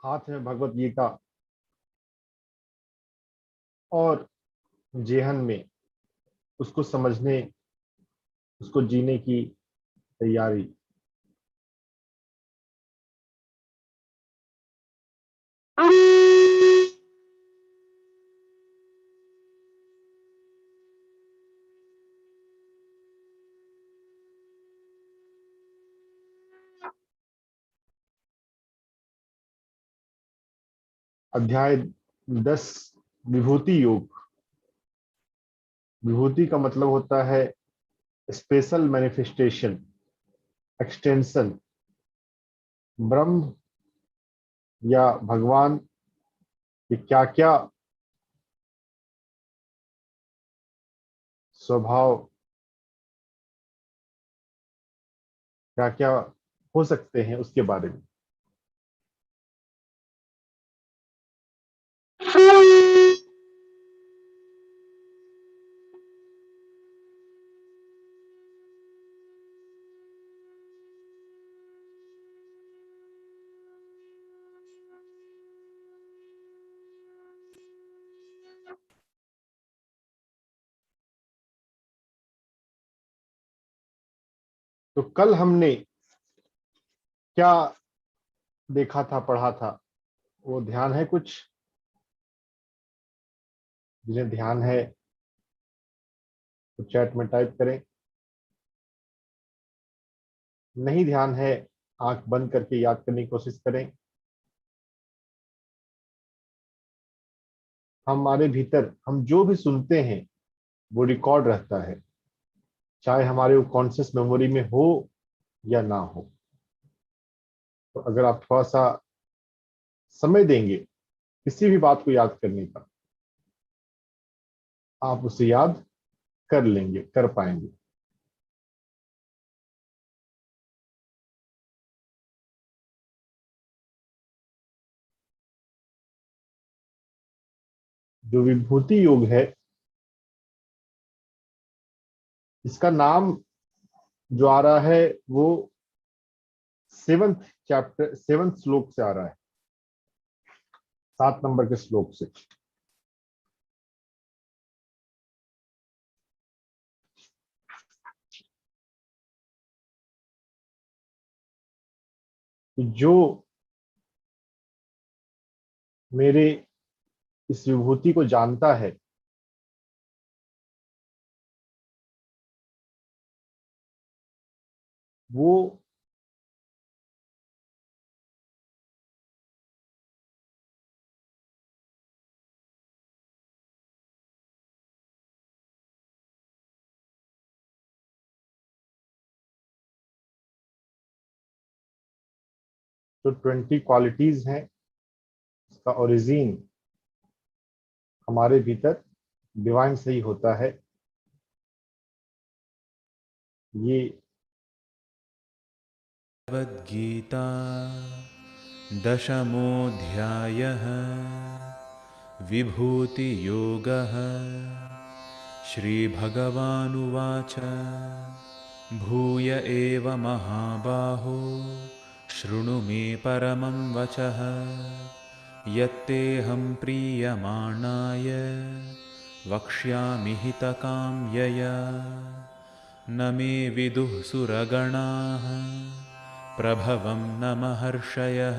हाथ में भगवत गीता और जेहन में उसको समझने, उसको जीने की तैयारी। अध्याय 10, विभूति योग। विभूति का मतलब होता है स्पेशल मैनिफेस्टेशन, एक्सटेंशन। ब्रह्म या भगवान के क्या क्या स्वभाव, क्या क्या हो सकते हैं, उसके बारे में। तो कल हमने क्या देखा था, पढ़ा था? वो ध्यान है कुछ? जिन्हें ध्यान है तो चैट में टाइप करें। नहीं ध्यान है, आंख बंद करके याद करने की कोशिश करें। हमारे भीतर हम जो भी सुनते हैं वो रिकॉर्ड रहता है, चाहे हमारे वो कॉन्शियस मेमोरी में हो या ना हो। तो अगर आप थोड़ा सा समय देंगे किसी भी बात को याद करने का, आप उसे याद कर लेंगे, कर पाएंगे। जो विभूति योग है, इसका नाम जो आ रहा है वो 7th चैप्टर 7th श्लोक से आ रहा है, 7 नंबर के श्लोक से। जो मेरे इस विभूति को जानता है, वो जो 20 क्वालिटीज हैं, उसका ओरिजिन हमारे भीतर डिवाइन से ही होता है। ये भगवद्गीता दशमोऽध्यायः विभूतियोगः। श्रीभगवानुवाच भूय एव महाबाहो शृणु मे परमं वचः। यत्तेऽहं प्रीयमाणाय वक्ष्यामि हितकाम्यया। न मे विदुः सुरगणाः प्रभवं न महर्षयः।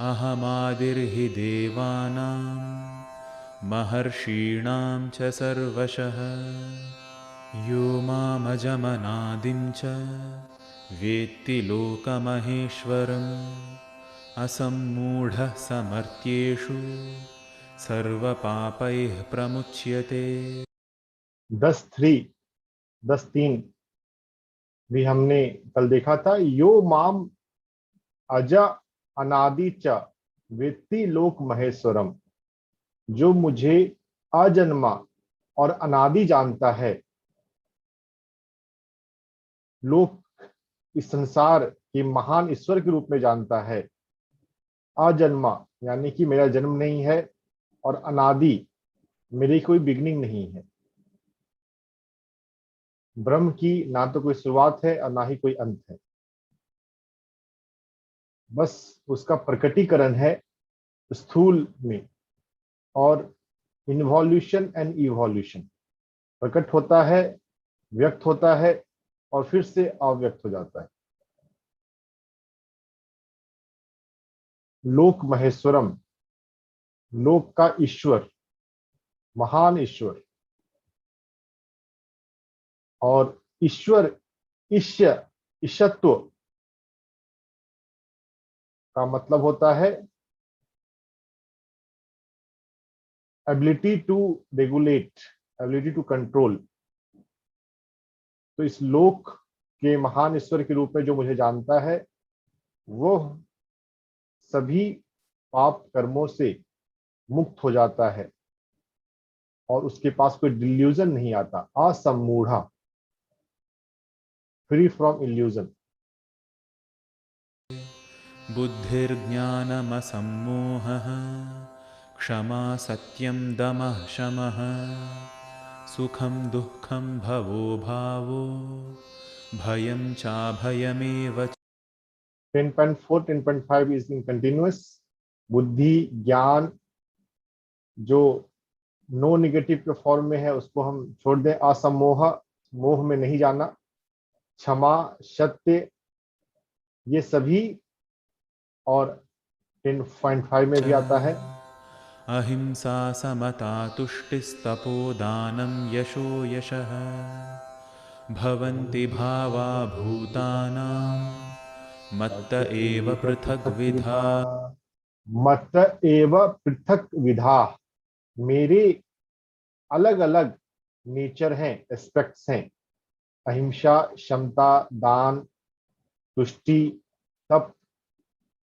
अहमादिर्हि देवानां महर्षीणां च सर्वशः। यो मामजमनादिं च वेत्ति लोकमहेश्वरम्। असम्मूढः समर्थ्येषु सर्वपापैः प्रमुच्यते। 10:3 भी हमने कल देखा था। यो माम अज अनादि च वेत्ति लोक महेश्वरम। जो मुझे अजन्मा और अनादि जानता है, लोक, इस संसार के महान ईश्वर के रूप में जानता है। अजन्मा यानी कि मेरा जन्म नहीं है, और अनादि, मेरी कोई बिगनिंग नहीं है। ब्रह्म की ना तो कोई शुरुआत है और ना ही कोई अंत है। बस उसका प्रकटीकरण है स्थूल में। और इन्वॉल्यूशन एंड इवोल्यूशन, प्रकट होता है, व्यक्त होता है और फिर से अव्यक्त हो जाता है। लोक महेश्वरम, लोक का ईश्वर, महान ईश्वर। और ईश्वर, ईश्य, ईशत्व का मतलब होता है ability to regulate, ability to control. तो इस लोक के महान ईश्वर के रूप में जो मुझे जानता है, वो सभी पाप कर्मों से मुक्त हो जाता है और उसके पास कोई डिल्यूजन नहीं आता। असम्मूढ़ा, फ्री फ्रॉम इल्यूजन। बुद्धिर्ज्ञानमसम्मोहः क्षमा सत्यं दमः शमः सुखं दुःखं भवो भावो भयं चाभयमेव च। 10.4 10.5 इज इन कंटिन्यूअस। बुद्धि, ज्ञान जो नो नेगेटिव के फॉर्म में है उसको हम छोड़ दें, असम्मोह, मोह में नहीं जाना, क्षमा, सत्य, ये सभी। और 10.5 में भी आता है अहिंसा समता तुष्टिस्तपोदानं यशो यशः भवन्ति भावा भूतानां मत्त एव पृथग्विधा। मत एव पृथक विधा, मेरे अलग अलग नेचर हैं, एस्पेक्ट्स हैं। अहिंसा, क्षमता, दान, तुष्टि, तप,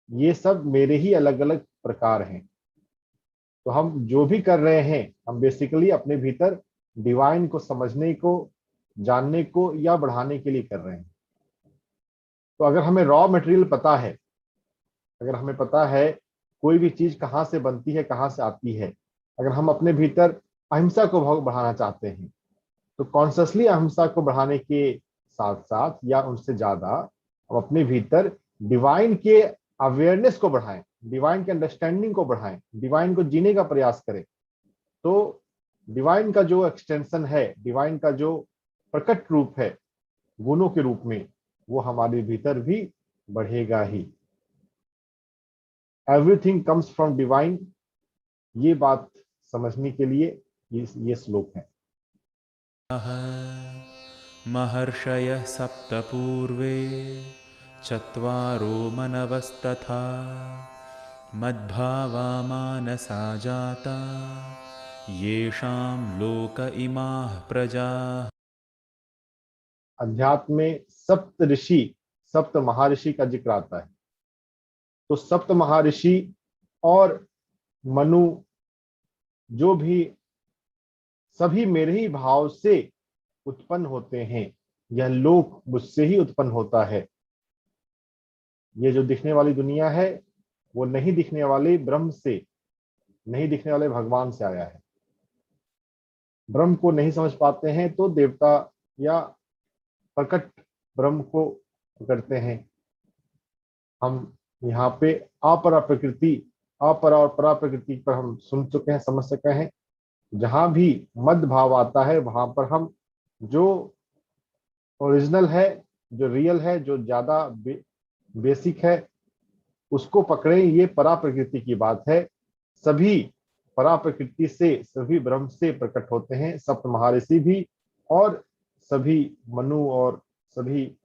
ये सब मेरे ही अलग अलग प्रकार हैं। तो हम जो भी कर रहे हैं, हम बेसिकली अपने भीतर डिवाइन को समझने को, जानने को या बढ़ाने के लिए कर रहे हैं। तो अगर हमें रॉ मटेरियल पता है, अगर हमें पता है कोई भी चीज कहाँ से बनती है, कहाँ से आती है, अगर हम अपने भीतर अहिंसा को बढ़ाना चाहते हैं, तो कॉन्शियसली अहिंसा को बढ़ाने के साथ साथ या उनसे ज्यादा हम अपने भीतर डिवाइन के अवेयरनेस को बढ़ाएं, डिवाइन के अंडरस्टैंडिंग को बढ़ाएं, डिवाइन को जीने का प्रयास करें। तो डिवाइन का जो एक्सटेंशन है, डिवाइन का जो प्रकट रूप है गुणों के रूप में, वो हमारे भीतर भी बढ़ेगा ही। एवरीथिंग कम्स फ्रॉम डिवाइन, ये बात समझने के लिए ये श्लोक है। महर्षयः सप्त पूर्वे चत्वारो मनवस्तथा मद्भावा मानसा जाता येषां लोक इमाः प्रजाः। अध्यात्म में सप्त ऋषि, सप्त महर्षि का जिक्र आता है। तो सप्त महर्षि और मनु, जो भी, सभी मेरे ही भाव से उत्पन्न होते हैं। यह लोक मुझसे ही उत्पन्न होता है। ये जो दिखने वाली दुनिया है, वो नहीं दिखने वाले ब्रह्म से, नहीं दिखने वाले भगवान से आया है। ब्रह्म को नहीं समझ पाते हैं तो देवता या प्रकट ब्रह्म को पकड़ते हैं। हम यहाँ पे अपरा प्रकृति, अपरा और परा प्रकृति पर हम सुन चुके हैं, समझ चुके हैं। जहां भी मध्य भाव आता है, वहां पर हम जो ओरिजिनल है, जो रियल है, जो ज्यादा बेसिक है, उसको पकड़े। ये परा प्रकृति की बात है। सभी परा प्रकृति से, सभी ब्रह्म से प्रकट होते हैं, सप्त महर्षि भी, और सभी मनु, और सभी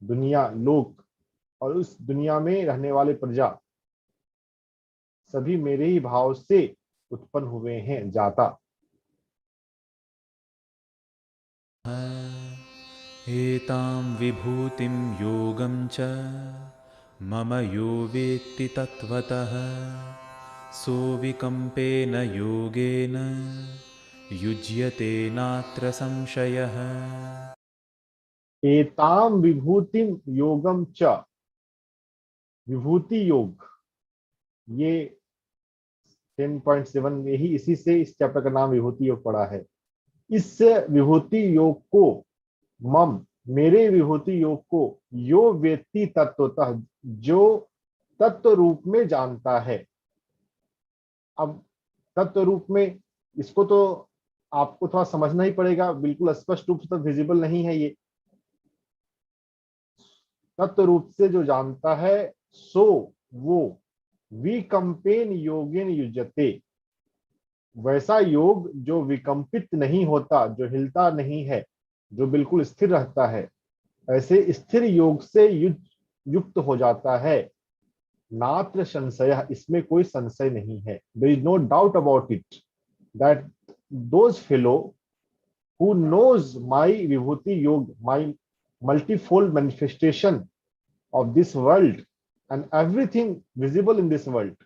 दुनिया, लोक, और उस दुनिया में रहने वाले प्रजा, सभी मेरे ही भाव से उत्पन्न हुए हैं, जाता। एतां विभूतिं योगं च मम यो वेत्ति तत्त्वतः सोऽविकम्पेन योगेन युज्यते नात्र संशयः। एताम विभूतिम योगम च, विभूति योग, ये 10.7 में ही इसी से इस चैप्टर का नाम विभूति योग पड़ा है। इस विभूति योग को, मम, मेरे विभूति योग को, यो वेत्ति तत्वतः, जो तत्व रूप में जानता है। अब तत्व रूप में, इसको तो आपको थोड़ा समझना ही पड़ेगा, बिल्कुल स्पष्ट रूप से तो विजिबल नहीं है ये। तत्व रूप से जो जानता है सो वो विकंपेन योगेन युज्यते, वैसा योग जो विकंपित नहीं होता, जो हिलता नहीं है, जो बिल्कुल स्थिर रहता है, ऐसे स्थिर योग से युक्त हो जाता है। नात्र संशय, इसमें कोई संशय नहीं है। There is no doubt about it that those fellow who knows my vibhuti yog, my multifold manifestation of this world and everything visible in this world,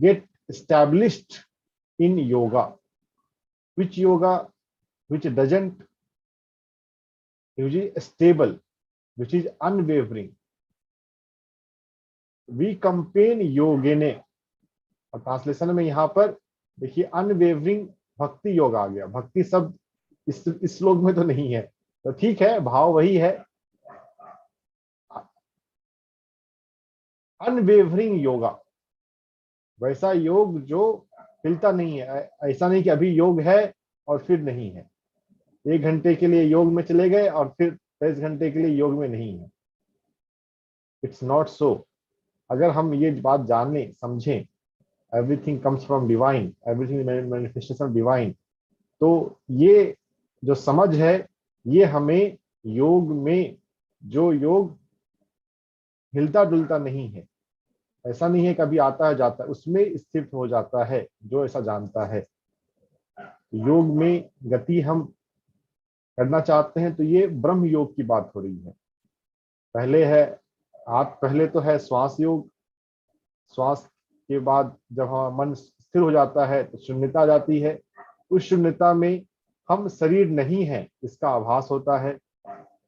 get established in yoga. Which yoga? Which doesn't, which is stable, which is unwavering. विकंपेन योगेने, और translation में यहाँ पर देखिए unwavering भक्ति योग आ गया। भक्ति शब्द इस श्लोक में तो नहीं है, तो ठीक है, भाव वही है। अनवेवरिंग योगा, वैसा योग जो हिलता नहीं है। ऐसा नहीं कि अभी योग है और फिर नहीं है, 1 घंटे के लिए योग में चले गए और फिर 23 घंटे के लिए योग में नहीं है। It's not so. अगर हम ये बात जाने समझें, everything comes from divine, everything manifestation divine, तो ये जो समझ है ये हमें योग में, जो योग हिलता डुलता नहीं है, ऐसा नहीं है कभी आता है जाता है, उसमें स्थित हो जाता है, जो ऐसा जानता है। योग में गति हम करना चाहते हैं तो ये ब्रह्म योग की बात हो रही है। पहले तो है श्वास योग। श्वास के बाद जब हमारा मन स्थिर हो जाता है तो शून्यता आ जाती है। उस शून्यता में हम शरीर नहीं है इसका आभास होता है।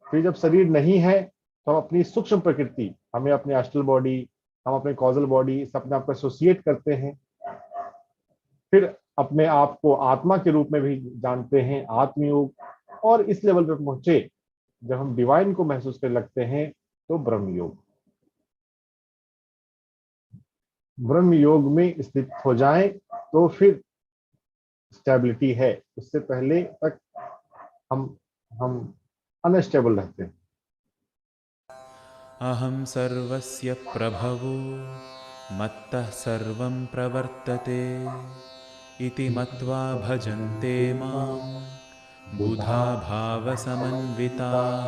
फिर जब शरीर नहीं है तो हम अपनी सूक्ष्म प्रकृति, हमें अपने एस्ट्रल बॉडी, हम अपने कॉजल बॉडी से अपने आप को एसोसिएट करते हैं। फिर अपने आप को आत्मा के रूप में भी जानते हैं, आत्मयोग। और इस लेवल पर पहुंचे जब हम डिवाइन को महसूस करने लगते हैं तो ब्रह्म योग। ब्रह्म योग में स्थित हो जाएं तो फिर स्टेबिलिटी है। उससे पहले तक हम अनस्टेबल रहते हैं। अहम सर्वस्य प्रभवो मत्तः सर्वं प्रवर्तते इति मत्वा भजन्ते मां बुधा भावसमन्विताः।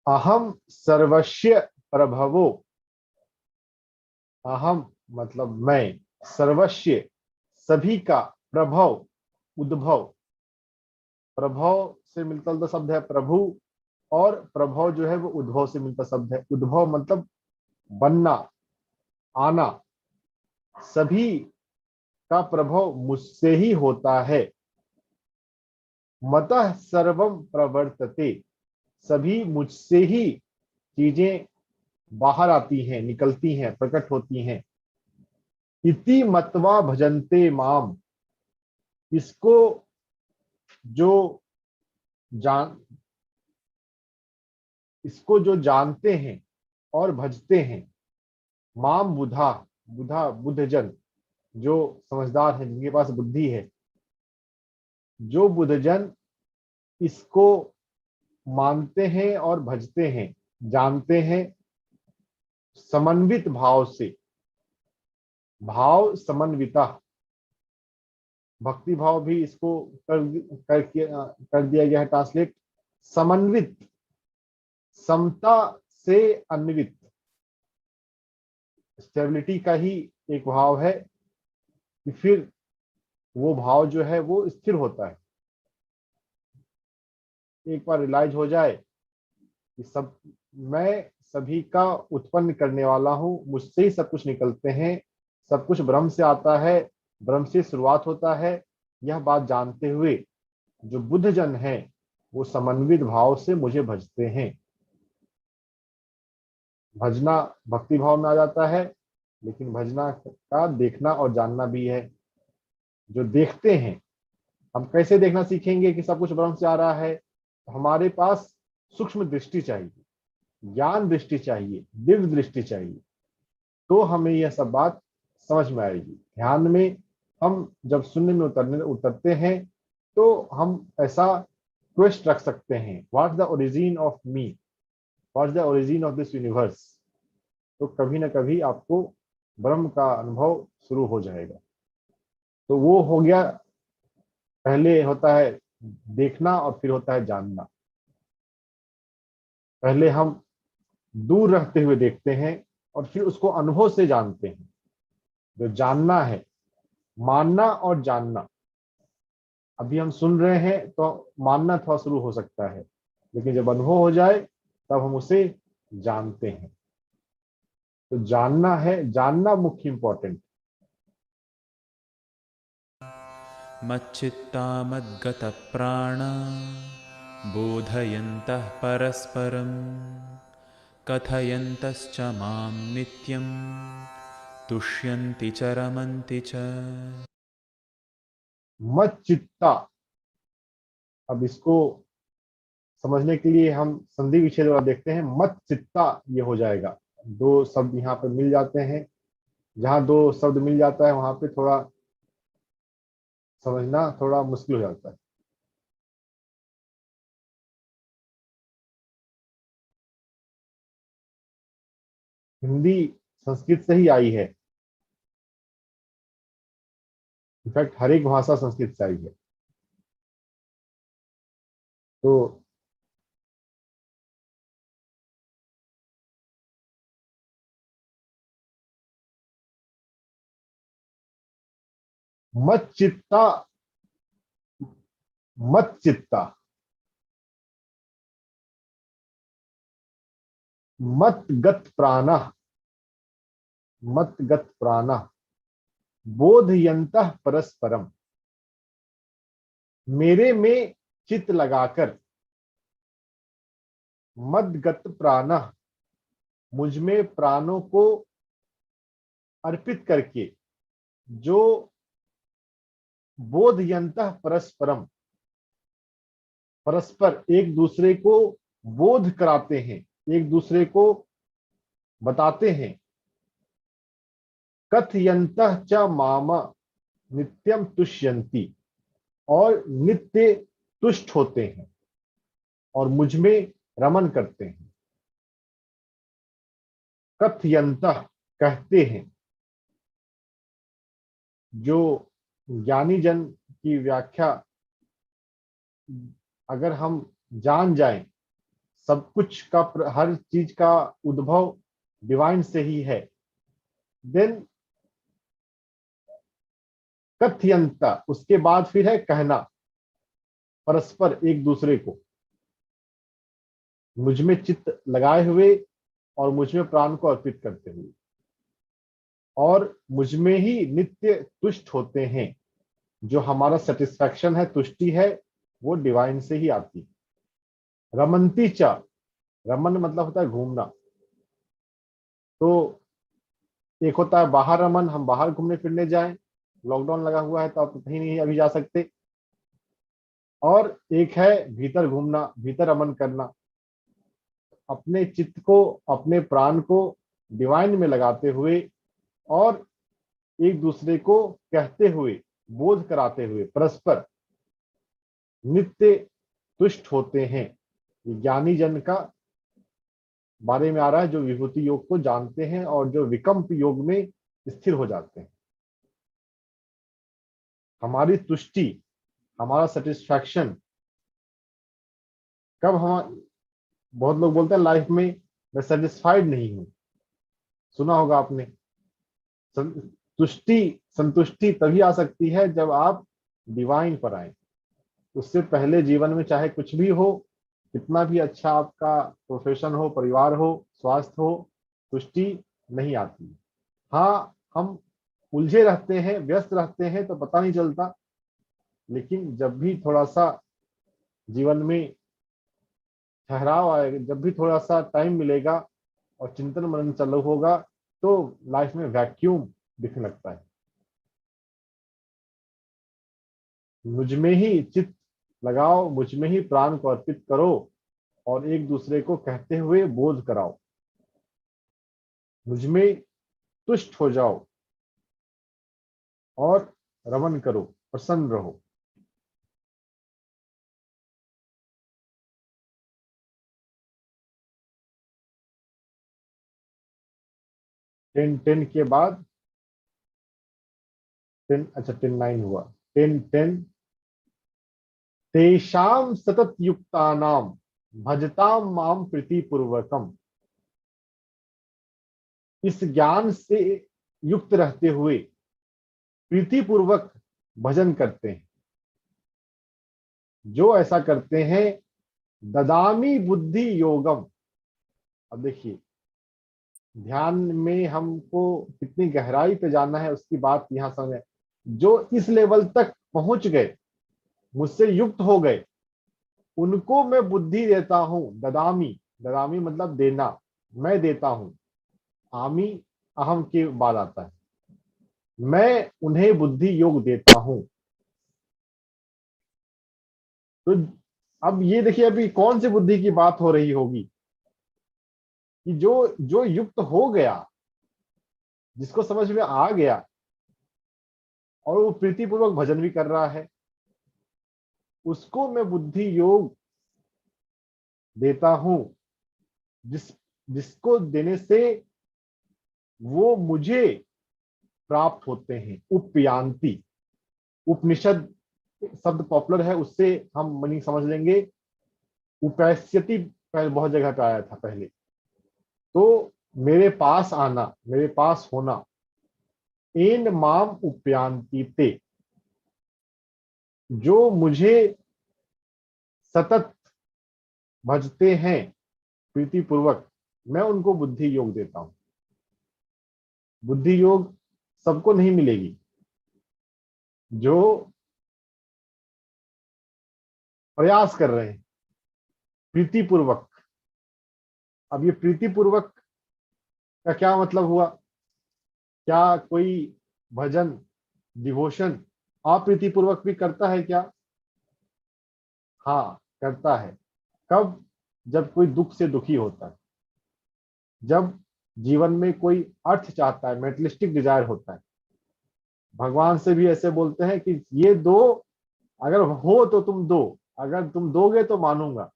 अहम सर्वस्य प्रभवो, अहम मतलब मैं, सर्वस्य सभी का, प्रभव उद्भव, प्रभव से मिलता जुलता शब्द है प्रभु, और प्रभव जो है वो उद्भव से मिलता शब्द है। उद्भव मतलब बनना, आना। सभी का प्रभव मुझसे ही होता है। मतः सर्वम प्रवर्तते, सभी मुझसे ही चीजें बाहर आती हैं, निकलती हैं, प्रकट होती हैं। इति मत्वा भजन्ते माम, इसको जो जानते हैं और भजते हैं। माम बुधा, बुधा बुद्धजन, जो समझदार है, जिनके पास बुद्धि है, जो बुद्धजन इसको मानते हैं और भजते हैं, जानते हैं समन्वित भाव से। भाव समन्विता, भक्ति भाव भी इसको कर दिया गया है ट्रांसलेट। समन्वित, समता से अन्वित, स्टेबिलिटी का ही एक भाव है कि फिर वो भाव जो है वो स्थिर होता है। एक बार रियलाइज हो जाए कि मैं सभी का उत्पन्न करने वाला हूं, मुझसे ही सब कुछ निकलते हैं, सब कुछ ब्रह्म से आता है, ब्रह्म से शुरुआत होता है। यह बात जानते हुए जो बुद्धजन है वो समन्वित भाव से मुझे भजते हैं। भजना भक्ति भाव में आ जाता है, लेकिन भजना का देखना और जानना भी है। जो देखते हैं, हम कैसे देखना सीखेंगे कि सब कुछ ब्रह्म से आ रहा है? हमारे पास सूक्ष्म दृष्टि चाहिए। ज्ञान दृष्टि चाहिए, दिव्य दृष्टि चाहिए, तो हमें यह सब बात समझ में आएगी। ध्यान में हम जब शून्य में उतरते हैं तो हम ऐसा क्वेश्चन रख सकते हैं, what is the origin of me, what is the origin of this universe. तो कभी ना कभी आपको ब्रह्म का अनुभव शुरू हो जाएगा। तो वो हो गया, पहले होता है देखना और फिर होता है जानना। पहले हम दूर रहते हुए देखते हैं और फिर उसको अनुभव से जानते हैं। जो जानना है, मानना और जानना, अभी हम सुन रहे हैं तो मानना थोड़ा शुरू हो सकता है, लेकिन जब अनुभव हो जाए तब हम उसे जानते हैं। तो जानना है, जानना मुख्य इंपॉर्टेंट। मच्चित्ता मद्गतप्राणा बोधयन्तः परस्परं कथयन्तश्च मां नित्यं तुष्यन्ति च रमन्ति च। मत चित्ता, अब इसको समझने के लिए हम संधि विच्छेद वाला देखते हैं। मत चित्ता ये हो जाएगा, दो शब्द यहाँ पे मिल जाते हैं। जहां दो शब्द मिल जाता है वहां पे थोड़ा समझना थोड़ा मुश्किल हो जाता है। हिंदी संस्कृत से ही आई है, इनफैक्ट हर एक भाषा संस्कृत से आई है। तो मत चित्ता, मत चित्ता, मत गत प्राण, मत गत प्राण बोधयन्तः परस्परम, मेरे में चित लगाकर, मद गत प्राण, मुझ में प्राणों को अर्पित करके, जो बोधयन्तः परस्परम, परस्पर एक दूसरे को बोध कराते हैं, एक दूसरे को बताते हैं। कथयन्तः च माम नित्यम तुष्यन्ति, और नित्य तुष्ट होते हैं और मुझ में रमन करते हैं। कथयन्तः कहते हैं, जो ज्ञानी जन की व्याख्या अगर हम जान जाएं, सब कुछ का हर चीज का उद्भव डिवाइन से ही है, देन कथयंता, उसके बाद फिर है कहना, परस्पर एक दूसरे को, मुझ में चित्त लगाए हुए और मुझ में प्राण को अर्पित करते हुए, और मुझ में ही नित्य तुष्ट होते हैं। जो हमारा सेटिस्फैक्शन है, तुष्टि है, वो डिवाइन से ही आती है। रमंती चा, रमन मतलब होता है घूमना। तो एक होता है बाहर रमन, हम बाहर घूमने फिरने जाएं, लॉकडाउन लगा हुआ है तो आप कहीं नहीं अभी जा सकते। और एक है भीतर घूमना, भीतर रमन करना, अपने चित्त को, अपने प्राण को डिवाइन में लगाते हुए और एक दूसरे को कहते हुए, बोध कराते हुए, परस्पर नित्य तुष्ट होते हैं। ये ज्ञानी जन का बारे में आ रहा है, जो विभूति योग को जानते हैं और जो विकल्प योग में स्थिर हो जाते हैं। हमारी तुष्टि, हमारा सेटिस्फैक्शन कब हम, बहुत लोग बोलते हैं लाइफ में मैं सेटिस्फाइड नहीं हूं, सुना होगा आपने। तुष्टि, संतुष्टि तभी आ सकती है जब आप डिवाइन पर आए। उससे पहले जीवन में चाहे कुछ भी हो, कितना भी अच्छा आपका प्रोफेशन हो, परिवार हो, स्वास्थ्य हो, तुष्टि नहीं आती। हाँ, हम उलझे रहते हैं, व्यस्त रहते हैं तो पता नहीं चलता, लेकिन जब भी थोड़ा सा जीवन में ठहराव आएगा, जब भी थोड़ा सा टाइम मिलेगा और चिंतन मनन चालू होगा, तो लाइफ में वैक्यूम दिखने लगता है। मुझ में ही चित्त लगाओ, मुझ में ही प्राण को अर्पित करो, और एक दूसरे को कहते हुए बोध कराओ, मुझ में तुष्ट हो जाओ और रमन करो, प्रसन्न रहो। 10 के बाद 10, अच्छा 10 9 हुआ। 10 तेषाम सतत युक्तानाम भजताम माम प्रीतिपूर्वकम। इस ज्ञान से युक्त रहते हुए प्रीतिपूर्वक भजन करते हैं, जो ऐसा करते हैं, ददामी बुद्धि योगम। अब देखिए, ध्यान में हमको कितनी गहराई पे जाना है उसकी बात यहां समझ। जो इस लेवल तक पहुंच गए, मुझसे युक्त हो गए, उनको मैं बुद्धि देता हूं। ददामी, ददामी मतलब देना, मैं देता हूं। आमी, अहम के बाद आता है। मैं उन्हें बुद्धि योग देता हूं। तो अब ये देखिए, अभी कौन सी बुद्धि की बात हो रही होगी कि जो जो युक्त हो गया, जिसको समझ में आ गया और वो प्रीतिपूर्वक भजन भी कर रहा है, उसको मैं बुद्धि योग देता हूं। जिस जिसको देने से वो मुझे प्राप्त होते हैं। उपयांति, उपनिषद शब्द पॉपुलर है, उससे हम मीनिंग समझ लेंगे। उपैस्यति पहले बहुत जगह पे आया था पहले। तो मेरे पास आना, मेरे पास होना। एन माम उपयांति ते, जो मुझे सतत भजते हैं प्रीतिपूर्वक, मैं उनको बुद्धि योग देता हूं। बुद्धि योग सबको नहीं मिलेगी। जो प्रयास कर रहे हैं प्रीतिपूर्वक। अब ये प्रीतिपूर्वक का क्या मतलब हुआ? क्या कोई भजन, डिवोशन अप्रीतिपूर्वक भी करता है क्या? हाँ, करता है। कब? जब कोई दुख से दुखी होता है, जब जीवन में कोई अर्थ चाहता है, मेटलिस्टिक डिजायर होता है। भगवान से भी ऐसे बोलते हैं कि ये दो, अगर हो तो तुम दो, अगर तुम दोगे तो मानूंगा,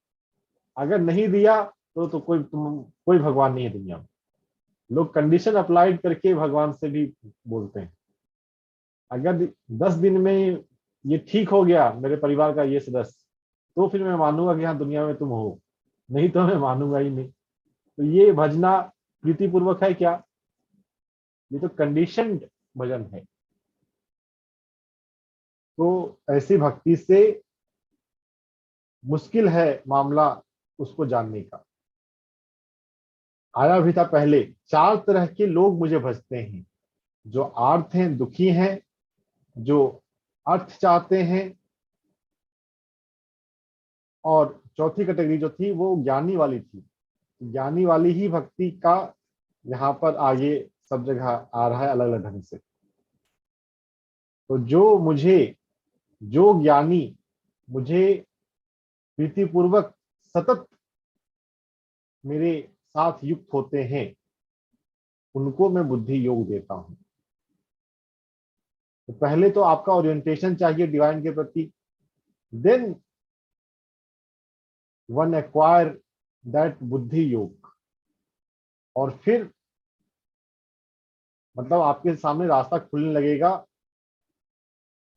अगर नहीं दिया तो कोई भगवान नहीं है दुनिया में। लोग कंडीशन अप्लाइड करके भगवान से भी बोलते हैं। अगर 10 दिन में ये ठीक हो गया मेरे परिवार का ये सदस्य, तो फिर मैं मानूंगा कि हाँ दुनिया में तुम हो, नहीं तो मैं मानूंगा ही नहीं। तो ये भजना प्रीतिपूर्वक है क्या? ये तो कंडीशनड भजन है। तो ऐसी भक्ति से मुश्किल है मामला उसको जानने का। आया भी था पहले, 4 तरह के लोग मुझे भजते हैं। जो आर्त हैं, दुखी हैं, जो अर्थ चाहते हैं, और चौथी कैटेगरी जो थी वो ज्ञानी वाली थी। ज्ञानी वाली ही भक्ति का यहाँ पर आगे सब जगह आ रहा है अलग अलग ढंग से। तो जो ज्ञानी मुझे प्रीतिपूर्वक सतत मेरे साथ युक्त होते हैं, उनको मैं बुद्धि योग देता हूं। तो पहले तो आपका ओरिएंटेशन चाहिए डिवाइन के प्रति, देन वन एक्वायर दैट बुद्धि योग। और फिर मतलब आपके सामने रास्ता खुलने लगेगा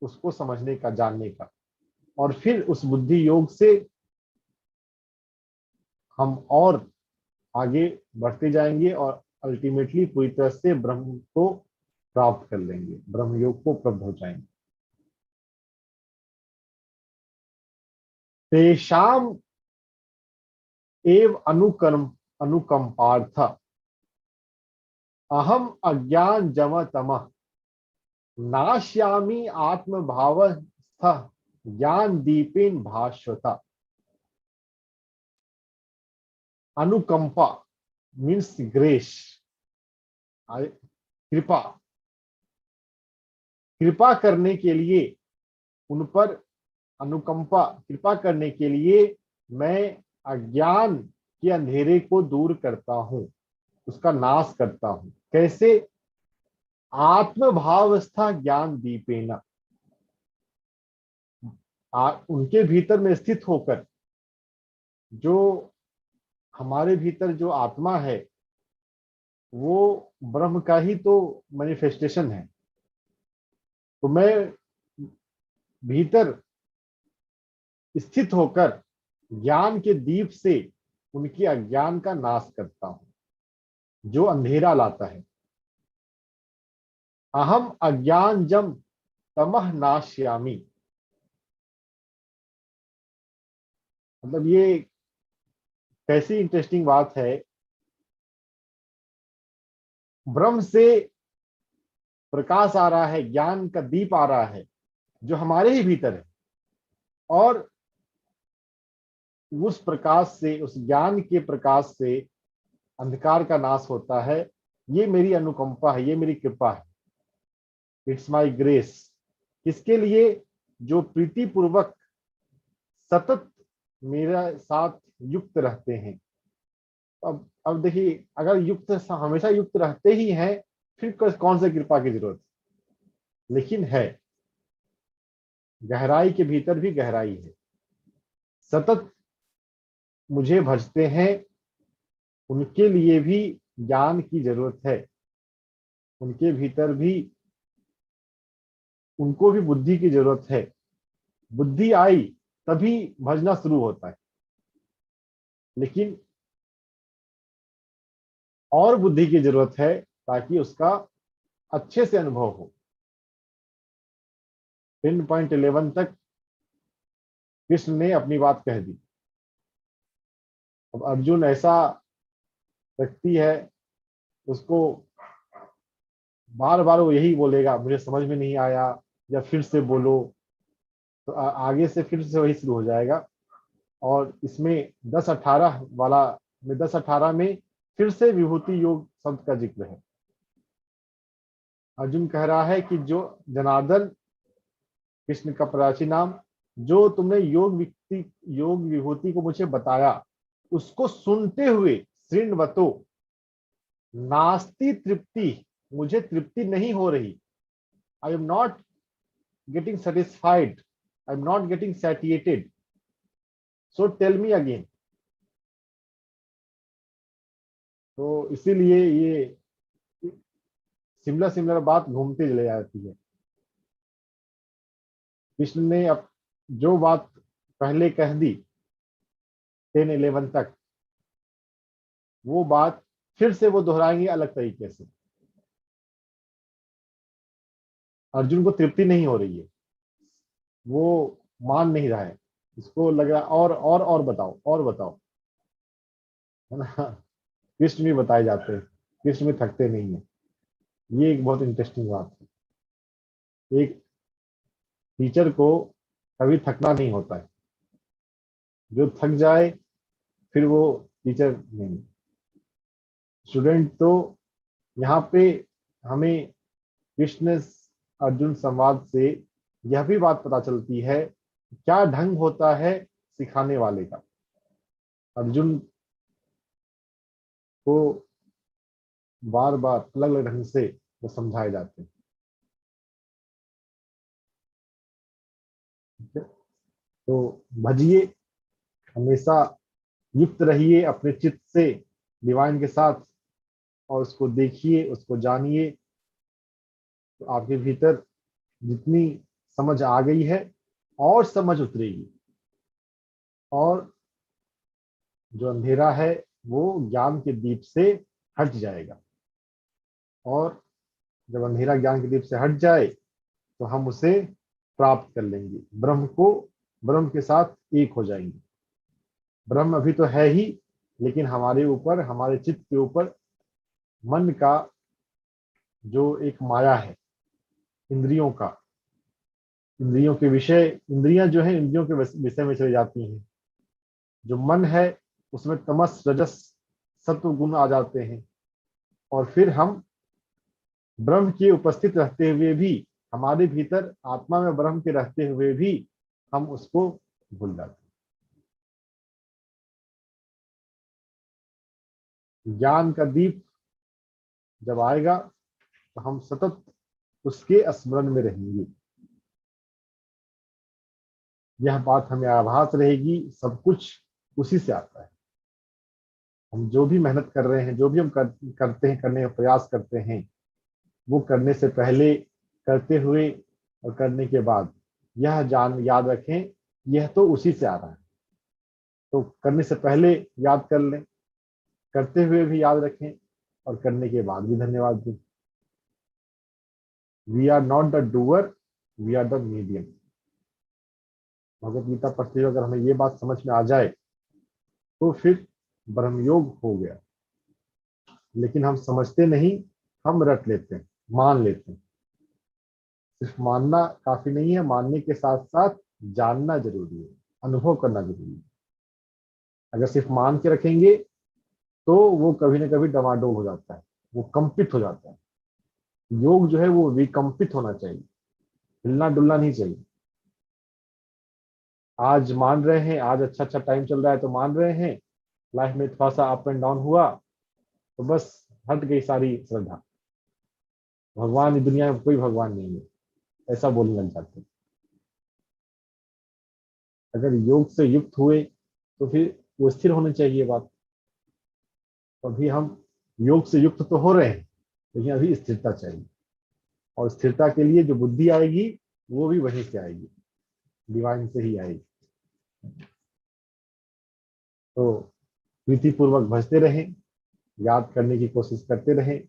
उसको समझने का, जानने का। और फिर उस बुद्धि योग से हम और आगे बढ़ते जाएंगे और अल्टीमेटली पूरी तरह से ब्रह्म को प्राप्त कर लेंगे, ब्रह्म योग को उपलब्ध हो जाएंगे। तेषाम एव अनुकंपार्थ अहम अज्ञान जम तमः नाश्यामि आत्म भावस्थ ज्ञान दीपेन भास्वता। अनुकंपा मीन्स ग्रेस, कृपा। कृपा करने के लिए उन पर, अनुकंपा कृपा करने के लिए मैं अज्ञान के अंधेरे को दूर करता हूं, उसका नाश करता हूं। कैसे? आत्मभावस्था ज्ञान दीपेना, उनके भीतर में स्थित होकर, जो हमारे भीतर जो आत्मा है वो ब्रह्म का ही तो मैनिफेस्टेशन है। तो मैं भीतर स्थित होकर ज्ञान के दीप से उनके अज्ञान का नाश करता हूं, जो अंधेरा लाता है। अहम अज्ञानजम तमह नाश्यामि। मतलब ये कैसी इंटरेस्टिंग बात है। ब्रह्म से प्रकाश आ रहा है, ज्ञान का दीप आ रहा है जो हमारे ही भीतर है, और उस प्रकाश से, उस ज्ञान के प्रकाश से अंधकार का नाश होता है। ये मेरी अनुकंपा है, ये मेरी कृपा है। It's my grace. किसके लिए? जो प्रीति पूर्वक सतत मेरा साथ युक्त रहते हैं। अब देखिए, अगर युक्त हमेशा युक्त रहते ही हैं, फिर कौन से कृपा की जरूरत? लेकिन है, गहराई के भीतर भी गहराई है। सतत मुझे भजते हैं, उनके लिए भी ज्ञान की जरूरत है। उनके भीतर भी, उनको भी बुद्धि की जरूरत है। बुद्धि आई तभी भजना शुरू होता है। लेकिन और बुद्धि की जरूरत है ताकि उसका अच्छे से अनुभव हो। 10.11 तक कृष्ण ने अपनी बात कह दी। अब अर्जुन ऐसा व्यक्ति है, उसको बार बार वो यही बोलेगा, मुझे समझ में नहीं आया, या फिर से बोलो। तो आगे से फिर से वही शुरू हो जाएगा। और इसमें 10-18 वाला में 10-18 में फिर से विभूति योग शब्द का जिक्र है। अर्जुन कह रहा है कि जो जनार्दन, कृष्ण का प्राची नाम, जो तुमने योग विभूति को मुझे बताया, उसको सुनते हुए शृण्वतो नास्ति तृप्ति, मुझे तृप्ति नहीं हो रही। I am not getting satisfied, I am not getting satiated, so tell me again. तो इसीलिए ये सिमिलर सिमिलर बात घूमती चली जाती है। कृष्ण ने अब जो बात पहले कह दी 10-11 तक, वो बात फिर से वो दोहराएंगे अलग तरीके से। अर्जुन को तृप्ति नहीं हो रही है, वो मान नहीं रहा है, इसको लग रहा और बताओ, और बताओ, है ना। कृष्ण भी बताए जाते हैं, कृष्ण भी थकते नहीं है। ये एक बहुत इंटरेस्टिंग बात है। एक टीचर को कभी थकना नहीं होता है। जो थक जाए फिर वो टीचर नहीं। स्टूडेंट तो यहाँ पे हमें कृष्ण अर्जुन संवाद से यह भी बात पता चलती है, क्या ढंग होता है सिखाने वाले का। अर्जुन को बार बार अलग अलग ढंग से वो समझाए जाते हैं। ठीक है? तो भजिए, हमेशा युक्त रहिए अपने चित्त से डिवाइन के साथ, और उसको देखिए, उसको जानिए। तो आपके भीतर जितनी समझ आ गई है और समझ उतरेगी, और जो अंधेरा है वो ज्ञान के दीप से हट जाएगा। और जब अंधेरा ज्ञान के दीप से हट जाए तो हम उसे प्राप्त कर लेंगे, ब्रह्म को, ब्रह्म के साथ एक हो जाएंगे। ब्रह्म अभी तो है ही, लेकिन हमारे ऊपर, हमारे चित्त के ऊपर मन का जो एक माया है, इंद्रियों का, इंद्रियों के विषय, इंद्रियां जो है इंद्रियों के विषय में चली जाती हैं। जो मन है उसमें तमस रजस सत्व गुण आ जाते हैं, और फिर हम ब्रह्म के उपस्थित रहते हुए भी, हमारे भीतर आत्मा में ब्रह्म के रहते हुए भी हम उसको भूल जाते हैं। ज्ञान का दीप जब आएगा तो हम सतत उसके स्मरण में रहेंगे। यह बात हमें आभास रहेगी, सब कुछ उसी से आता है। हम जो भी मेहनत कर रहे हैं, जो भी हम करते हैं, करने का प्रयास करते हैं, वो करने से पहले, करते हुए और करने के बाद यह जान याद रखें, यह तो उसी से आ रहा है। तो करने से पहले याद कर लें, करते हुए भी याद रखें और करने के बाद भी धन्यवाद दें। We are not the doer, we are the medium. Bhagavad Gita पढ़ते हुए अगर हमें ये बात समझ में आ जाए तो फिर ब्रह्मयोग हो गया। लेकिन हम समझते नहीं, हम रट लेते हैं, मान लेते हैं। सिर्फ मानना काफी नहीं है, मानने के साथ साथ जानना जरूरी है, अनुभव करना जरूरी है। अगर सिर्फ मान के रखेंगे तो वो कभी ना कभी डमाडोल हो जाता है, वो कंपित हो जाता है। योग जो है वो विकंपित होना चाहिए, हिलना डुलना नहीं चाहिए। आज मान रहे हैं, आज अच्छा अच्छा टाइम चल रहा है तो मान रहे हैं, लाइफ में थोड़ा सा अप एंड डाउन हुआ तो बस हट गई सारी श्रद्धा। भगवान की दुनिया में कोई भगवान नहीं है, ऐसा बोलने लग जाते हैं। अगर योग से युक्त हुए तो फिर वो स्थिर होनी चाहिए बात। तो अभी हम योग से युक्त तो हो रहे हैं, लेकिन अभी स्थिरता चाहिए। और स्थिरता के लिए जो बुद्धि आएगी वो भी वहीं से आएगी, डिवाइन से ही आएगी। तो प्रीति पूर्वक भजते रहें, याद करने की कोशिश करते रहें,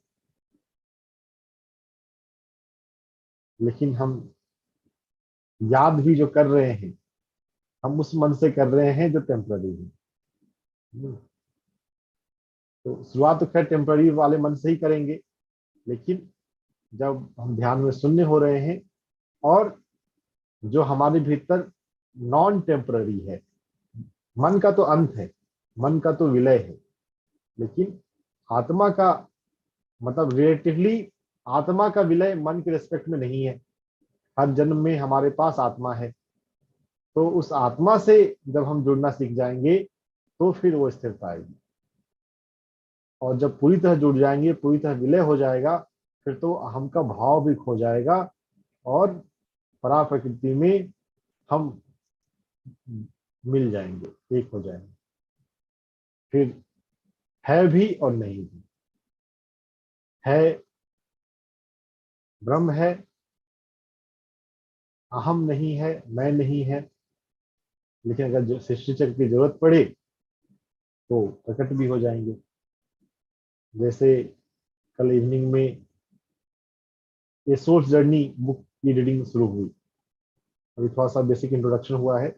लेकिन हम याद भी जो कर रहे हैं, हम उस मन से कर रहे हैं जो टेम्पररी है। तो शुरुआत तो खैर टेम्पररी वाले मन से ही करेंगे, लेकिन जब हम ध्यान में शून्य हो रहे हैं और जो हमारे भीतर नॉन टेम्पररी है, मन का तो अंत है, मन का तो विलय है, लेकिन आत्मा का मतलब रिलेटिवली आत्मा का विलय मन के रेस्पेक्ट में नहीं है। हर जन्म में हमारे पास आत्मा है, तो उस आत्मा से जब हम जुड़ना सीख जाएंगे तो फिर वो स्थिरता आएगी। और जब पूरी तरह जुड़ जाएंगे, पूरी तरह विलय हो जाएगा, फिर तो अहम का भाव भी खो जाएगा और परा प्रकृति में हम मिल जाएंगे, एक हो जाएंगे। फिर है भी और नहीं भी। है ब्रह्म है, अहम नहीं है, मैं नहीं है। लेकिन अगर जो सृष्टि चक्र की जरूरत पड़े तो प्रकट भी हो जाएंगे। जैसे कल इवनिंग में ये सोर्स जर्नी बुक की रीडिंग शुरू हुई। अभी थोड़ा सा बेसिक इंट्रोडक्शन हुआ है,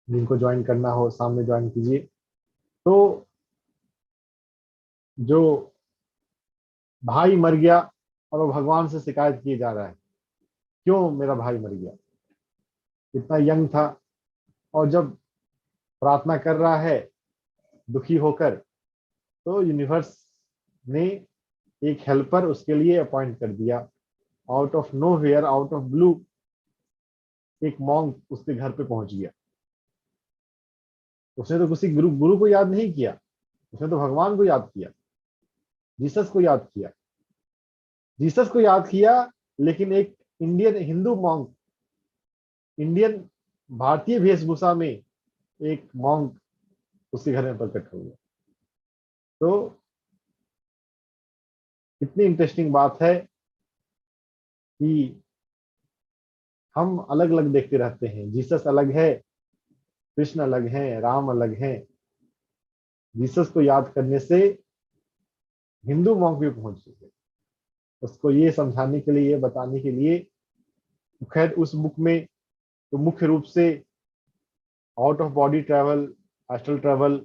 जिनको ज्वाइन करना हो सामने ज्वाइन कीजिए। तो जो भाई मर गया और वो भगवान से शिकायत किए जा रहा है, क्यों मेरा भाई मर गया, इतना यंग था। और जब प्रार्थना कर रहा है दुखी होकर, तो यूनिवर्स ने एक हेल्पर उसके लिए अपॉइंट कर दिया। Out of nowhere, out of blue, एक मॉन्क उसके घर पे पहुंच गया। उसने तो किसी गुरु गुरु को याद नहीं किया, उसने तो भगवान को याद किया, जीसस को याद किया। जीसस को याद किया, लेकिन एक इंडियन हिंदू मॉन्क, इंडियन भारतीय वेशभूषा में एक मॉन्क उसके घर में प्रकट हो गया। तो इतनी इंटरेस्टिंग बात है कि हम अलग अलग देखते रहते हैं। जीसस अलग है, कृष्ण अलग है, राम अलग है। जीसस को याद करने से हिंदू मॉन्क भी पहुंच चुके। उसको ये समझाने के लिए, ये बताने के लिए, खैर उस बुक में तो मुख्य रूप से out of body travel, astral travel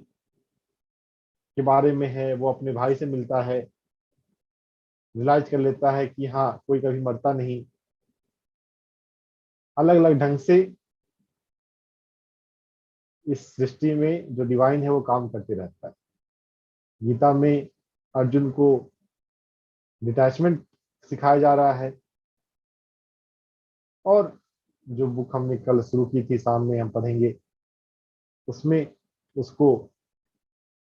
के बारे में है। वो अपने भाई से मिलता है, रियलाइज कर लेता है कि हाँ, कोई कभी मरता नहीं। अलग अलग ढंग से इस सृष्टि में जो डिवाइन है वो काम करते रहता है। गीता में अर्जुन को डिटैचमेंट सिखाया जा रहा है। और जो बुक हमने कल शुरू की थी, सामने हम पढ़ेंगे, उसमें उसको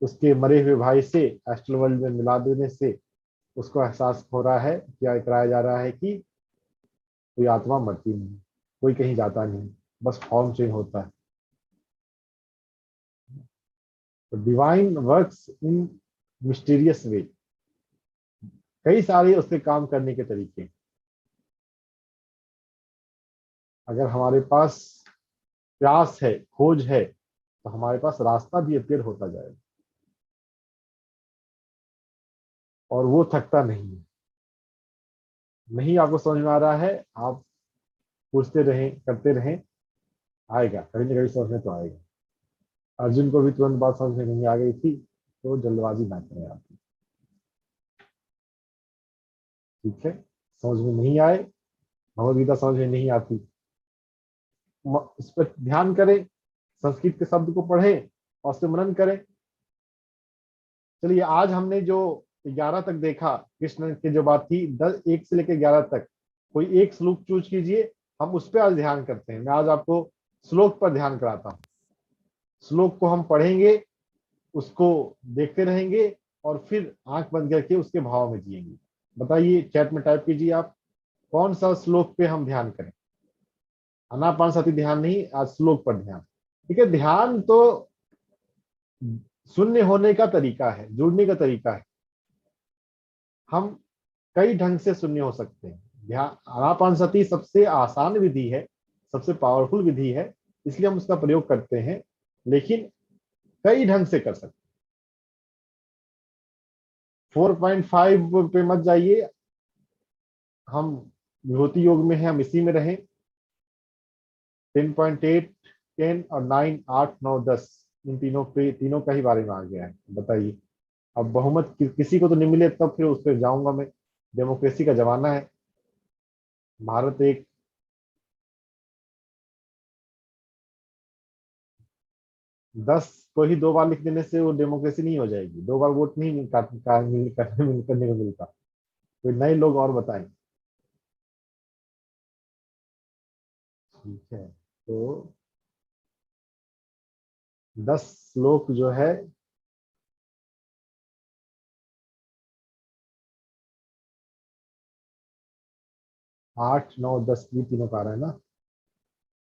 उसके मरे हुए भाई से एस्ट्रल वर्ल्ड में मिला देने से उसको एहसास हो रहा है, क्या कराया जा रहा है कि कोई आत्मा मरती नहीं, कोई कहीं जाता नहीं, बस फॉर्म चेंज होता है। तो डिवाइन वर्क्स इन मिस्टीरियस वे। कई सारे उसके काम करने के तरीके हैं। अगर हमारे पास प्यास है, खोज है, तो हमारे पास रास्ता भी अपीयर होता जाएगा और वो थकता नहीं है। नहीं आपको समझ में आ रहा है, आप पूछते रहें, करते रहें, आएगा कभी ना कभी समझ में तो आएगा। अर्जुन को भी तुरंत बात समझ में नहीं आ गई थी, तो जल्दबाजी ना करें आप। ठीक है, समझ में नहीं आए, भगवद गीता समझ में नहीं आती, इस पर ध्यान करें, संस्कृत के शब्द को पढ़ें और उससे मनन करें। चलिए, आज हमने जो 11 तक देखा, कृष्ण की जो बात थी, 1 से लेकर 11 तक, कोई एक श्लोक चूज कीजिए, हम उस पर आज ध्यान करते हैं। मैं आज आपको श्लोक पर ध्यान कराता हूँ। श्लोक को हम पढ़ेंगे, उसको देखते रहेंगे और फिर आंख बंद करके उसके भाव में जिएंगे। बताइए, चैट में टाइप कीजिए आप, कौन सा श्लोक पे हम ध्यान करें। आनापानसति ध्यान नहीं, आज श्लोक पर ध्यान। ठीक है, ध्यान तो शून्य होने का तरीका है, जुड़ने का तरीका है। हम कई ढंग से शून्य हो सकते हैं। ध्यान, आनापानसति सबसे आसान विधि है, सबसे पावरफुल विधि है, इसलिए हम उसका प्रयोग करते हैं, लेकिन कई ढंग से कर सकते हैं। 4.5 पे मत जाइए, हम विभूति योग में हैं, हम इसी में रहें। 10.8, 10 और 9, 8, 9, 10, इन तीनों पे, तीनों का ही बारे में आ गया है। बताइए, अब बहुमत किसी को तो नहीं मिले तब फिर उस पर जाऊंगा मैं। डेमोक्रेसी का जमाना है, भारत एक 10 को ही 2 बार लिख देने से वो डेमोक्रेसी नहीं हो जाएगी। 2 बार वोट नहीं करने को मिलता। तो नए लोग और बताएं। ठीक है, तो 10 श्लोक जो है, 8, 9, 10 ये तीनों का आ रहा है ना।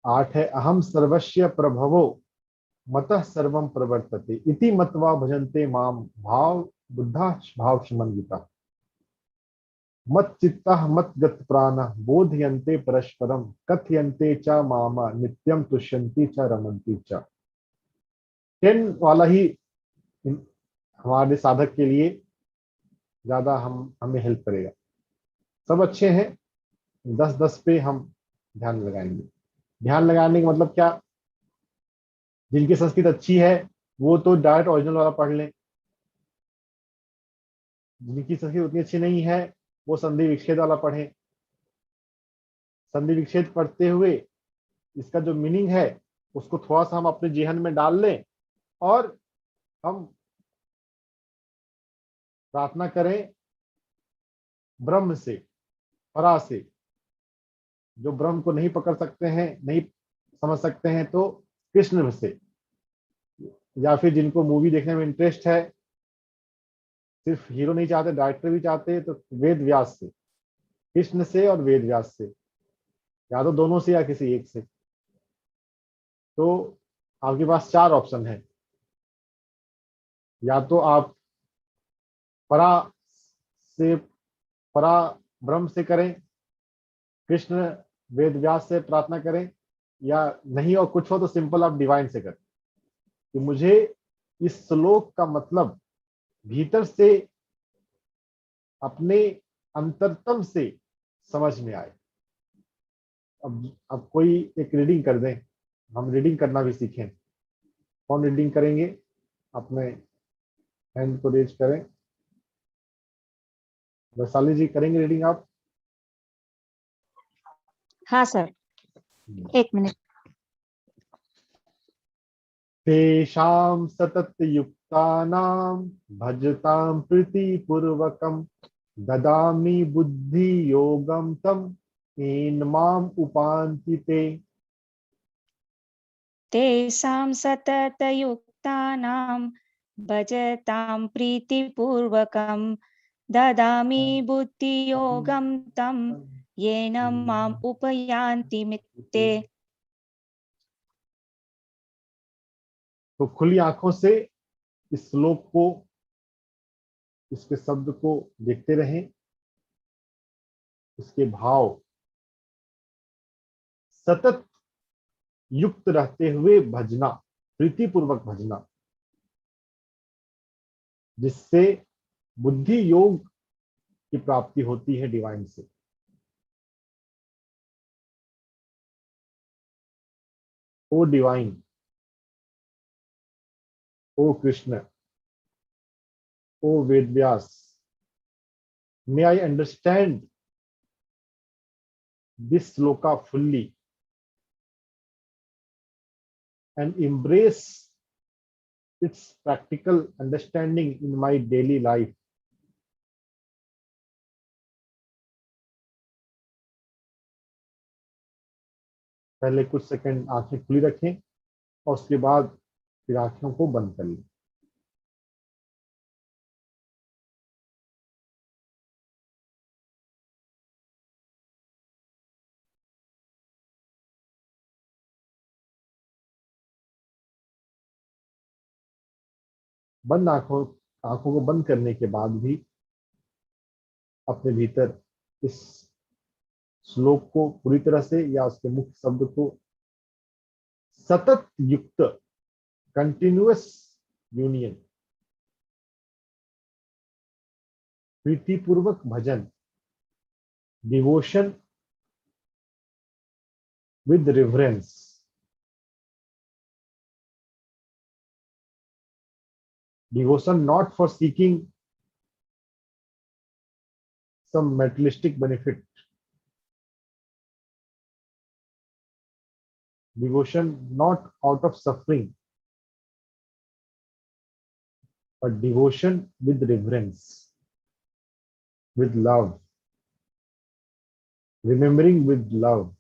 8 है, अहम सर्वस्य प्रभवो मतः सर्वम प्रवर्तते इति मत्वा भजन्ते माम भाव बुद्धा भाव समन्विता मत चित्ता मत गत प्राण बोधयन्ते परस्परम कथयन्ते च मामा नित्यम तुष्यन्ति च रमन्ति च। 10 वाला ही हमारे साधक के लिए ज्यादा हमें हेल्प करेगा। सब अच्छे हैं, 10-10 पे हम ध्यान लगाएंगे। ध्यान लगाने का मतलब क्या, जिनकी संस्कृत अच्छी है वो तो डायरेक्ट ओरिजिनल वाला पढ़ लें, जिनकी संस्कृत उतनी अच्छी नहीं है वो संधि विच्छेद वाला पढ़ें। संधि विच्छेद पढ़ते हुए इसका जो मीनिंग है उसको थोड़ा सा हम अपने जेहन में डाल लें और हम प्रार्थना करें ब्रह्म से, परा से। जो ब्रह्म को नहीं पकड़ सकते हैं, नहीं समझ सकते हैं, तो कृष्ण से, या फिर जिनको मूवी देखने में इंटरेस्ट है, सिर्फ हीरो नहीं चाहते, डायरेक्टर भी चाहते हैं, तो वेद व्यास से, कृष्ण से और वेद व्यास से, या तो दोनों से या किसी एक से। तो आपके पास 4 ऑप्शन है, या तो आप परा से, परा ब्रह्म से करें, कृष्ण वेद व्यास से प्रार्थना करें, या नहीं और कुछ हो तो सिंपल आप डिवाइन से करें कि मुझे इस श्लोक का मतलब भीतर से, अपने अंतरतम से समझ में आए। अब कोई एक रीडिंग कर दें, हम रीडिंग करना भी सीखें। कौन रीडिंग करेंगे, अपने हैंड को रेज करें। वैशाली जी करेंगे रीडिंग आप? हाँ सर, 1 मिनट। तेषां सततयुक्तानां भजतां प्रीतिपूर्वकं ददामि बुद्धि योगम तम येन माम उपान्ति ते। तेषां सततयुक्तानां भजतां प्रीतिपूर्वकं ददामि बुद्धियोगं तं येन माम् उपयान्ति मित्ते। तो खुली आंखों से इस श्लोक को, इसके शब्द को देखते रहें, इसके भाव सतत युक्त रहते हुए भजना, प्रीतिपूर्वक भजना, जिससे बुद्धि योग की प्राप्ति होती है डिवाइन से। O divine, O Krishna, O Ved Vyas, may I understand this sloka fully and embrace its practical understanding in my daily life. पहले कुछ सेकंड आंखें खुली रखें और उसके बाद फिर आंखों को बंद कर लें। बंद आंखों को बंद करने के बाद भी अपने भीतर इस श्लोक को पूरी तरह से या उसके मुख्य शब्द को सतत युक्त, कंटिन्यूअस यूनियन, प्रीतिपूर्वक भजन, devotion with reverence, devotion not for seeking some materialistic benefit, devotion not out of suffering, but devotion with reverence, with love, remembering with love.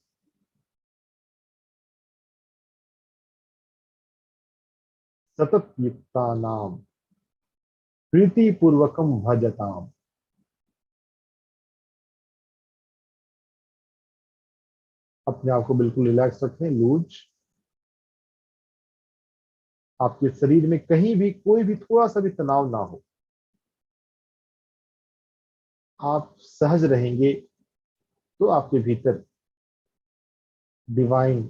सतत युक्ता नाम प्रीति पूर्वकम भजताम। अपने आप को बिल्कुल रिलैक्स रखें, लूज। आपके शरीर में कहीं भी कोई भी थोड़ा सा भी तनाव ना हो। आप सहज रहेंगे तो आपके भीतर डिवाइन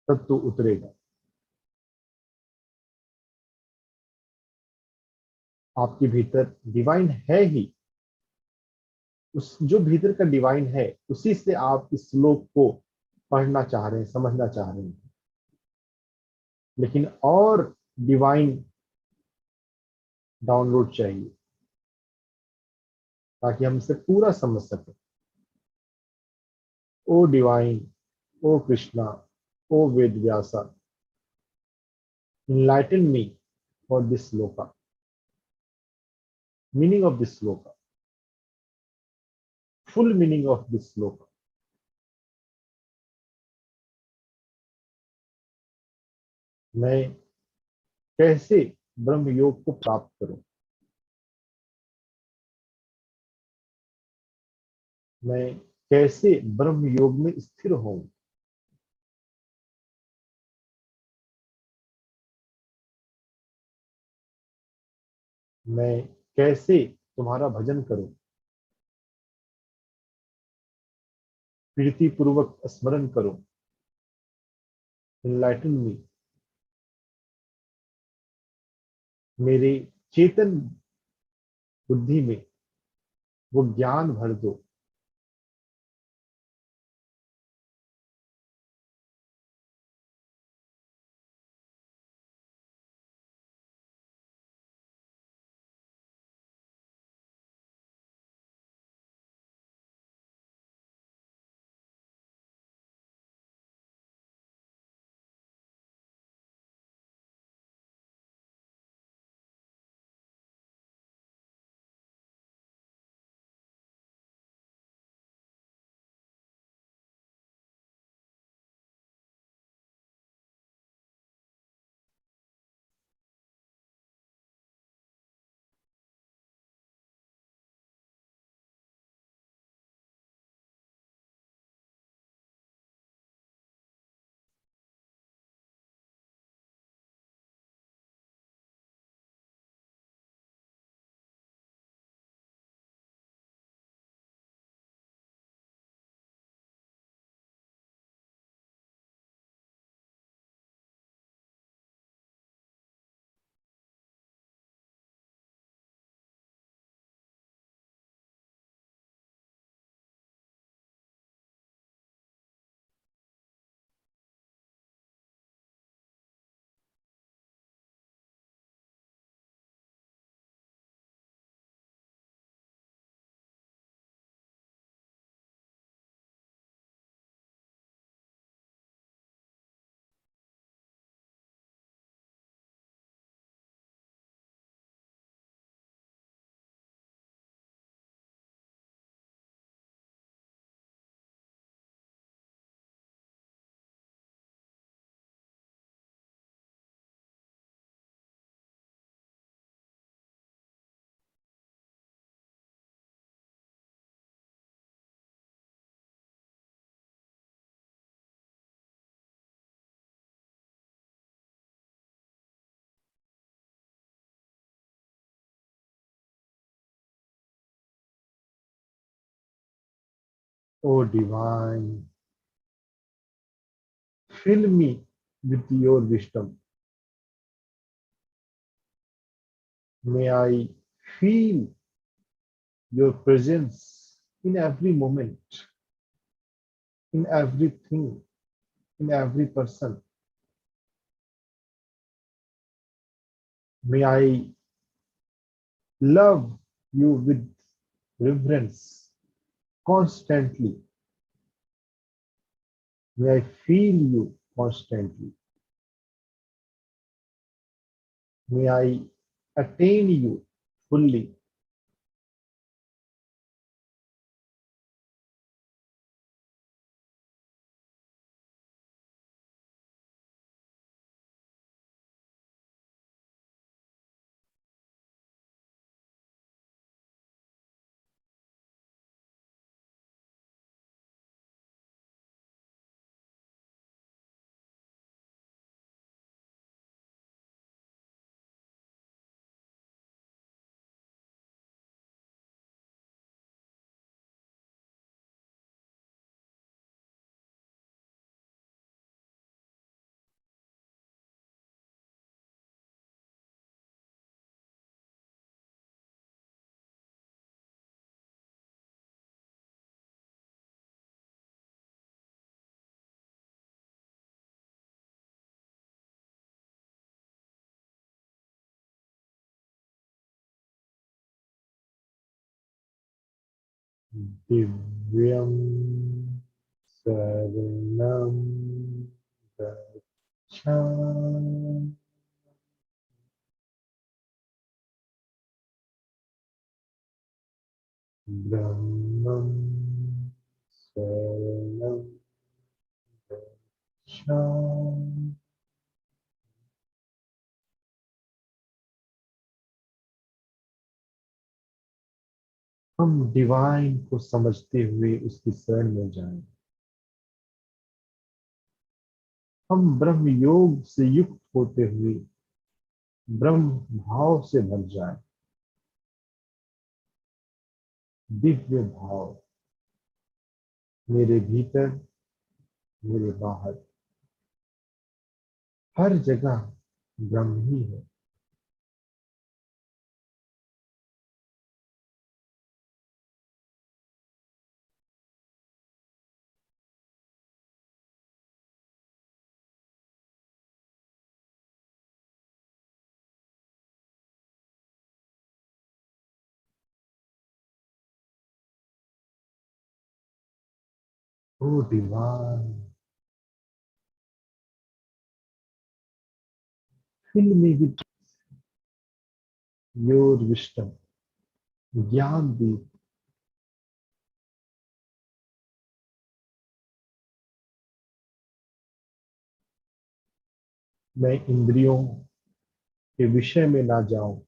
तत्व उतरेगा। आपके भीतर डिवाइन है ही, उस जो भीतर का डिवाइन है उसी से आप इस श्लोक को पढ़ना चाह रहे हैं, समझना चाह रहे हैं। लेकिन और डिवाइन डाउनलोड चाहिए ताकि हम इसे पूरा समझ सकें। O divine, O Krishna, O Ved Vyasa, enlighten me for this sloka, meaning of this sloka, full meaning of this sloka. मैं कैसे ब्रह्म योग को प्राप्त करूं, मैं कैसे ब्रह्म योग में स्थिर हूं, मैं कैसे तुम्हारा भजन करूं, प्रीति पूर्वक स्मरण करूं। Enlighten me, मेरे चेतन बुद्धि में वो ज्ञान भर दो O divine, fill me with your wisdom. May I feel your presence in every moment, in everything, in every person. May I love you with reverence constantly. May I feel you constantly. May I attain you fully. Divyam Saranam Gacchami. Brahmam Saranam Gacchami. हम divine को समझते हुए उसकी शरण में जाएं। हम ब्रह्म योग से युक्त होते हुए ब्रह्म भाव से भर जाएं। दिव्य भाव मेरे भीतर, मेरे बाहर, हर जगह ब्रह्म ही है। ओ divine, fill me with your wisdom, ज्ञान दीप। मैं इंद्रियों के विषय में ना जाऊं,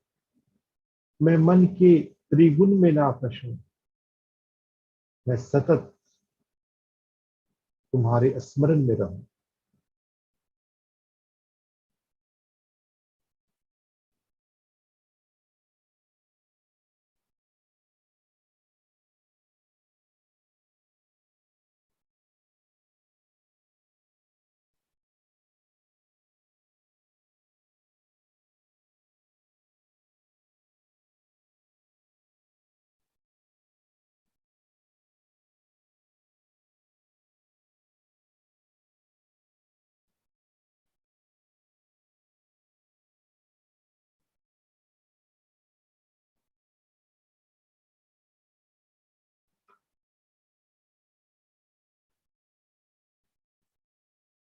मैं मन के त्रिगुण में ना फंसूं, मैं सतत तुम्हारे स्मरण में रहूं।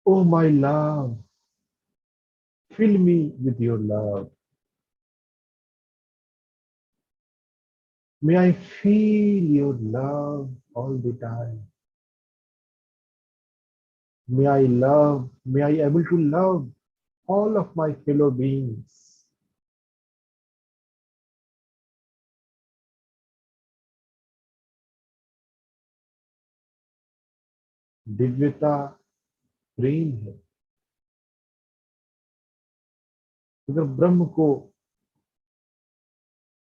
Oh my love, fill me with your love. May I feel your love all the time. May I able to love all of my fellow beings. दिव्यता प्रेम है। अगर ब्रह्म को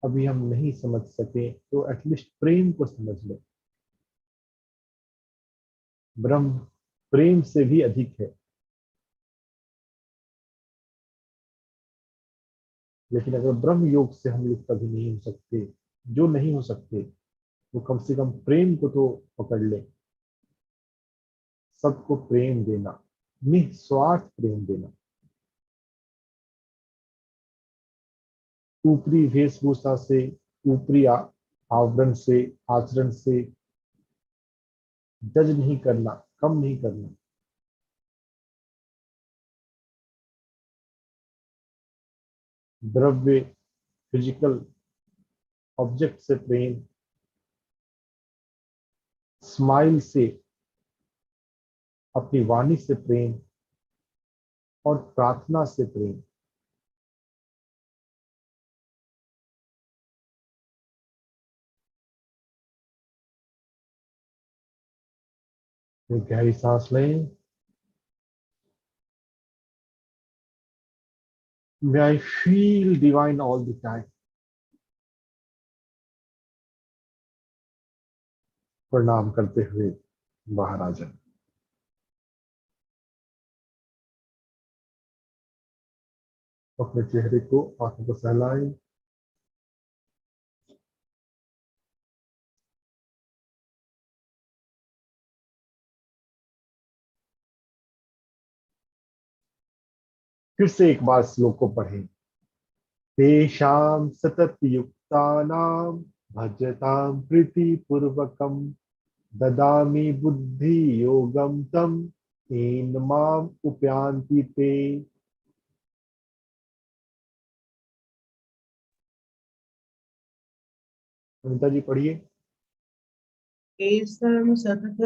अभी हम नहीं समझ सके तो एटलीस्ट प्रेम को समझ लें। ब्रह्म प्रेम से भी अधिक है। लेकिन अगर ब्रह्म योग से हम लोग कभी नहीं हो सकते, जो नहीं हो सकते, वो कम से कम प्रेम को तो पकड़ ले। सबको प्रेम देना, निस्वार्थ प्रेम देना। ऊपरी वेशभूषा से, ऊपरी आवरण से, आचरण से जज नहीं करना, कम नहीं करना। द्रव्य, फिजिकल ऑब्जेक्ट से प्रेम, स्माइल से, अपनी वाणी से प्रेम और प्रार्थना से प्रेम। एक गहरी सांस लें। May I feel divine all the time. प्रणाम करते हुए बाहर आ जाए। अपने चेहरे को, आंखों को सहलाएं। फिर से एक बार श्लोक को पढ़ें। तेषां सततयुक्तानां भजतां प्रीतिपूर्वकं ददामि बुद्धि योगं तं येन माम् उपयान्ति ते। अनिता जी पढ़िए। तेषां सतत